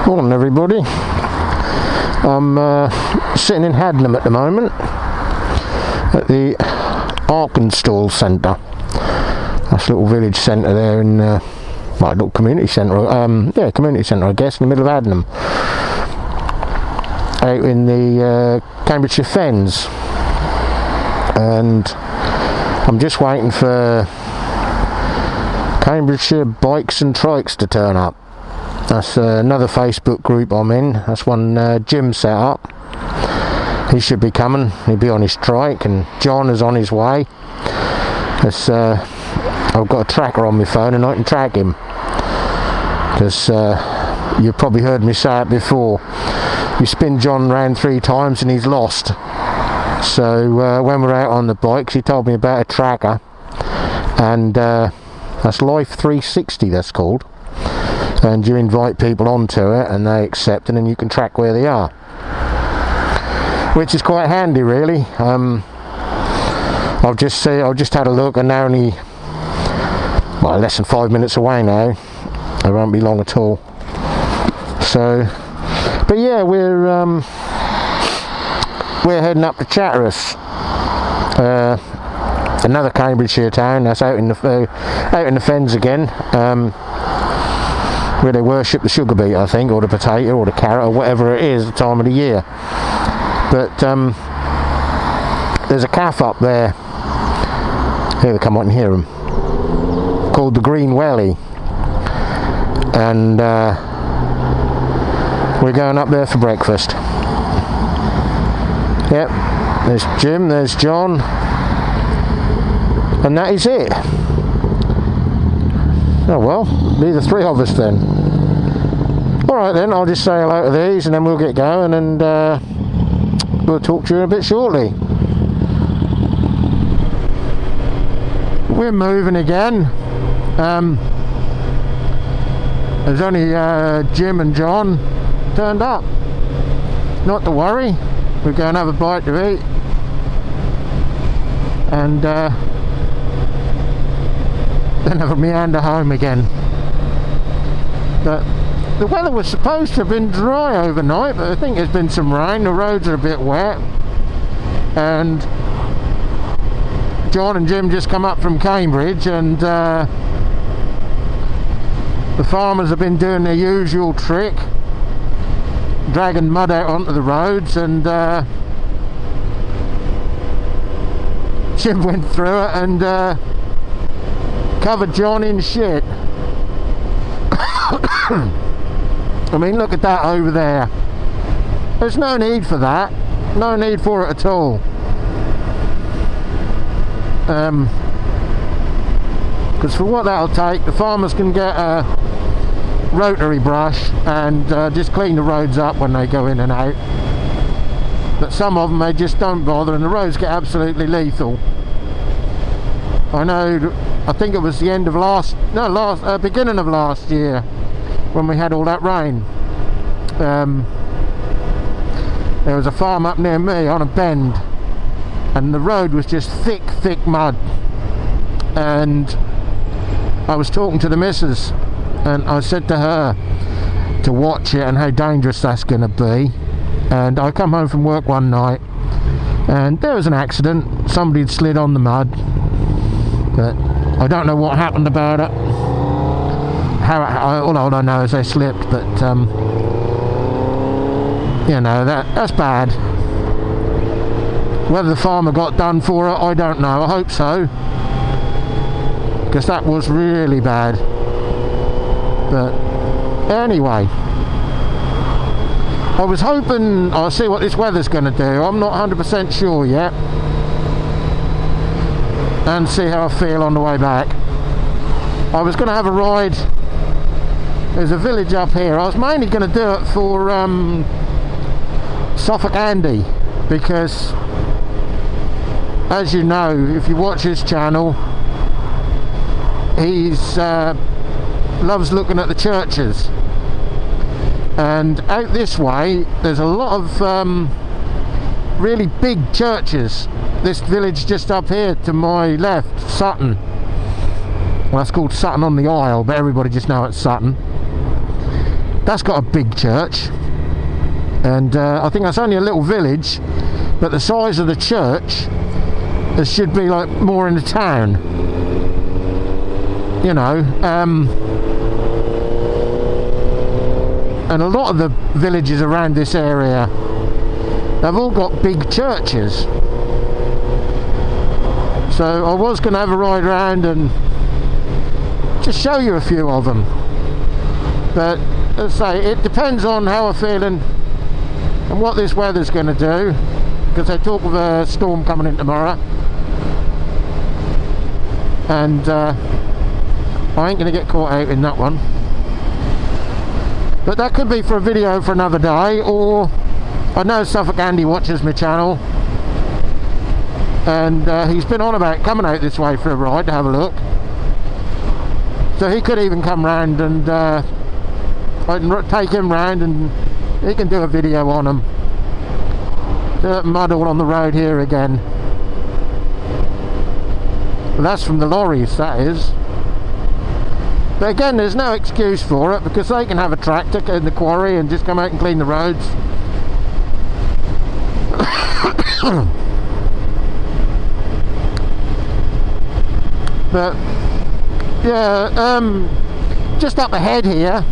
Morning everybody. I'm sitting in Hadlam at the moment at the Arkenstall Centre. That's a little village centre there in little community centre, community centre I guess, in the middle of Hadlam, out in the Cambridgeshire Fens. And I'm just waiting for Cambridgeshire Bikes and Trikes to turn up. That's another Facebook group I'm in. That's one Jim set up. He should be coming. He'll be on his trike, and John is on his way. I've got a tracker on my phone and I can track him, because you've probably heard me say it before. You spin John round 3 times and he's lost. So when we're out on the bikes, he told me about a tracker, and that's Life 360 that's called. And you invite people onto it and they accept, and then you can track where they are, which is quite handy really. I've just had a look, and they're only less than 5 minutes away now. It won't be long at all. So, but yeah, we're heading up to Chatteris, another Cambridgeshire town. That's out in the Fens again. Where they worship the sugar beet, I think, or the potato, or the carrot, or whatever it is, the time of the year. But there's a calf up there. Here they come, I can hear them. Called the Green Wellie, and we're going up there for breakfast. Yep, there's Jim, there's John, and that is it. Oh well, be the 3 of us then. Alright then, I'll just say hello to these and then we'll get going, and we'll talk to you a bit shortly. We're moving again. There's only Jim and John turned up. Not to worry, we're going to have a bite to eat, and then have a meander home again. But the weather was supposed to have been dry overnight, but I think there's been some rain. The roads are a bit wet, and John and Jim just come up from Cambridge, and the farmers have been doing their usual trick, dragging mud out onto the roads, and Jim went through it and covered John in shit. I mean, look at that over there. There's no need for that. No need for it at all. Because for what that'll take, the farmers can get a rotary brush and just clean the roads up when they go in and out. But some of them, they just don't bother, and the roads get absolutely lethal. I know, I think it was the end of beginning of last year, when we had all that rain. There was a farm up near me on a bend, and the road was just thick mud. And I was talking to the missus, and I said to her to watch it and how dangerous that's going to be. And I come home from work one night, and there was an accident. Somebody had slid on the mud, but I don't know what happened about it. All I know is they slipped, but you know, that's bad. Whether the farmer got done for it, I don't know. I hope so, because that was really bad. But anyway, I was hoping I'll see what this weather's going to do. I'm not 100% sure yet, and see how I feel on the way back. I was going to have a ride. There's a village up here. I was mainly going to do it for Suffolk Andy, because as you know, if you watch his channel, he's loves looking at the churches. And out this way there's a lot of really big churches. This village just up here to my left, Sutton, well, that's called Sutton on the Isle, but everybody just know it's Sutton. That's got a big church, and I think that's only a little village, but the size of the church, it should be like more in the town, you know. And a lot of the villages around this area, they've all got big churches. So I was going to have a ride around and just show you a few of them, but as I say, it depends on how I'm feeling and what this weather's going to do, because they talk of a storm coming in tomorrow, and I ain't going to get caught out in that one. But that could be for a video for another day, or I know Suffolk Andy watches my channel, and he's been on about coming out this way for a ride to have a look. So he could even come round, and I can take him round and he can do a video on them. Mud all on the road here again. Well, that's from the lorries, that is. But again, there's no excuse for it, because they can have a tractor in the quarry and just come out and clean the roads. But yeah, just up ahead here,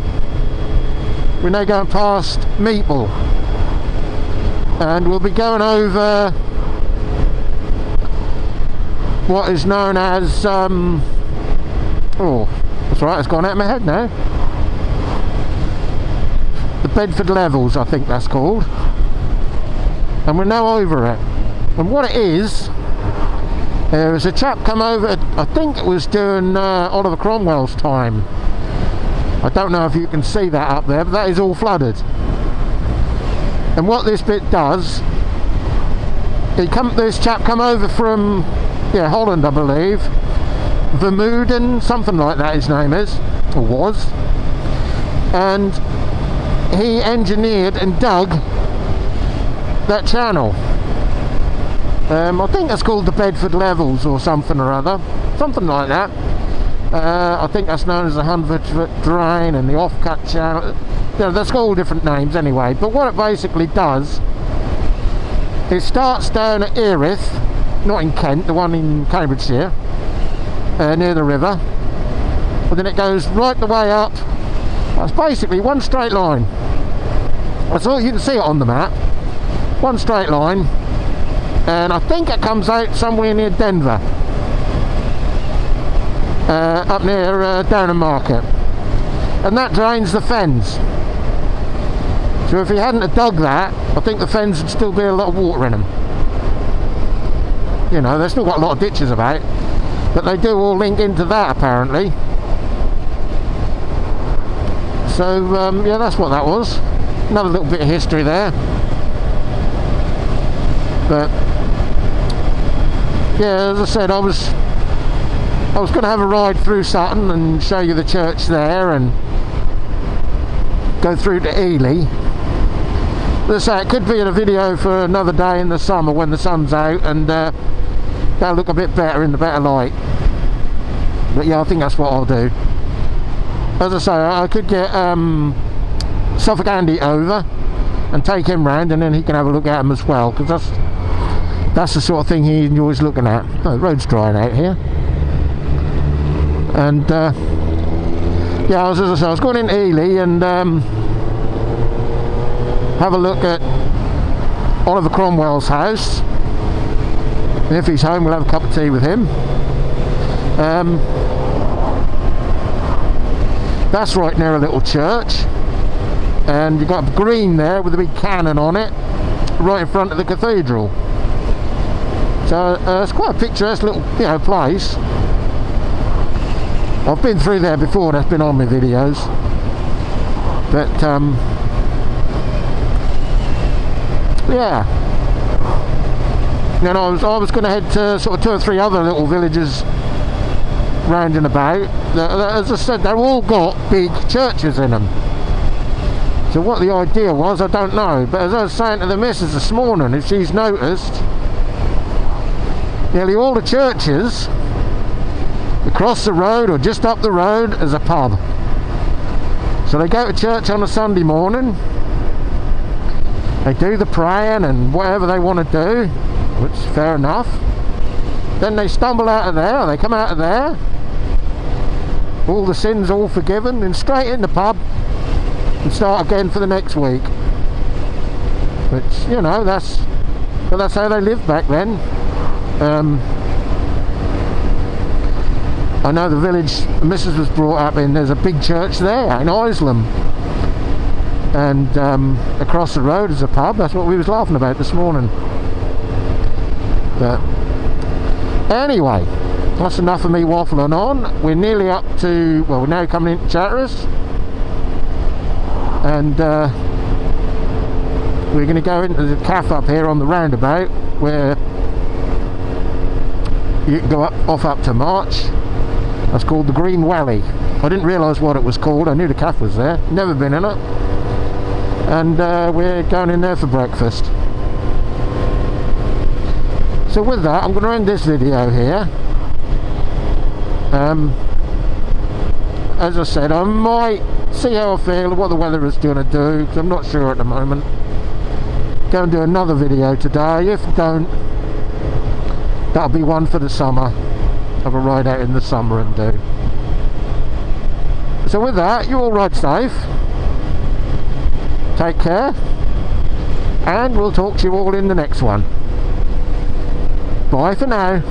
we're now going past Meeple, and we'll be going over what is known as oh, that's right, it's gone out of my head now. The Bedford Levels, I think that's called. And we're now over it. And what it is, there was a chap come over, I think it was during Oliver Cromwell's time. I don't know if you can see that up there, but that is all flooded. And what this bit does, this chap come over from, yeah, Holland, I believe. Vermuden, something like that his name is, or was. And he engineered and dug that channel. I think that's called the Bedford Levels or something or other, something like that. I think that's known as the 100-foot drain and the off-cut channel. You know, that's got all different names anyway. But what it basically does, it starts down at Erith, not in Kent, the one in Cambridgeshire, near the river. But then it goes right the way up. That's basically one straight line. That's all, you can see it on the map. One straight line. And I think it comes out somewhere near Denver, up near Downham Market, and that drains the Fens. So if he hadn't have dug that, I think the Fens would still be a lot of water in them. You know, they've still got a lot of ditches about, but they do all link into that apparently. So yeah, that's what that was. Another little bit of history there. But yeah, as I said, I was going to have a ride through Sutton and show you the church there and go through to Ely. As I say, it could be in a video for another day in the summer when the sun's out, and that'll look a bit better in the better light. But yeah, I think that's what I'll do. As I say, I could get Suffolk Andy over and take him round, and then he can have a look at him as well, because that's the sort of thing he enjoys looking at. Oh, the road's drying out here. And yeah, as I say, I was going into Ely and have a look at Oliver Cromwell's house, and if he's home we'll have a cup of tea with him. That's right near a little church, and you've got a green there with a big cannon on it right in front of the cathedral. So it's quite a picturesque little, you know, place. I've been through there before, that's been on my videos. But yeah. Then I was going to head to sort of 2 or 3 other little villages round and about. As I said, they've all got big churches in them. So what the idea was, I don't know. But as I was saying to the missus this morning, if she's noticed, nearly all the churches across the road or just up the road is a pub. So they go to church on a Sunday morning, they do the praying and whatever they want to do, which is fair enough. Then they stumble out of there, they come out of there, all the sins all forgiven, and straight in the pub and start again for the next week. Which, you know, that's how they lived back then. I know the village Mrs. was brought up in, there's a big church there in Isleham, and across the road is a pub. That's what we was laughing about this morning. But anyway, that's enough of me waffling on. We're nearly up to, well, we're now coming into Chatteris, and we're going to go into the cafe up here on the roundabout, where you can go off up to March. That's called the Green Wellie. I didn't realise what it was called. I knew the cafe was there, never been in it, and we're going in there for breakfast. So with that, I'm going to end this video here. As I said, I might see how I feel, what the weather is going to do, because I'm not sure at the moment. Go and do another video today. If I don't, that'll be one for the summer. Have a ride out in the summer and do. So with that, you all ride safe, take care, and we'll talk to you all in the next one. Bye for now.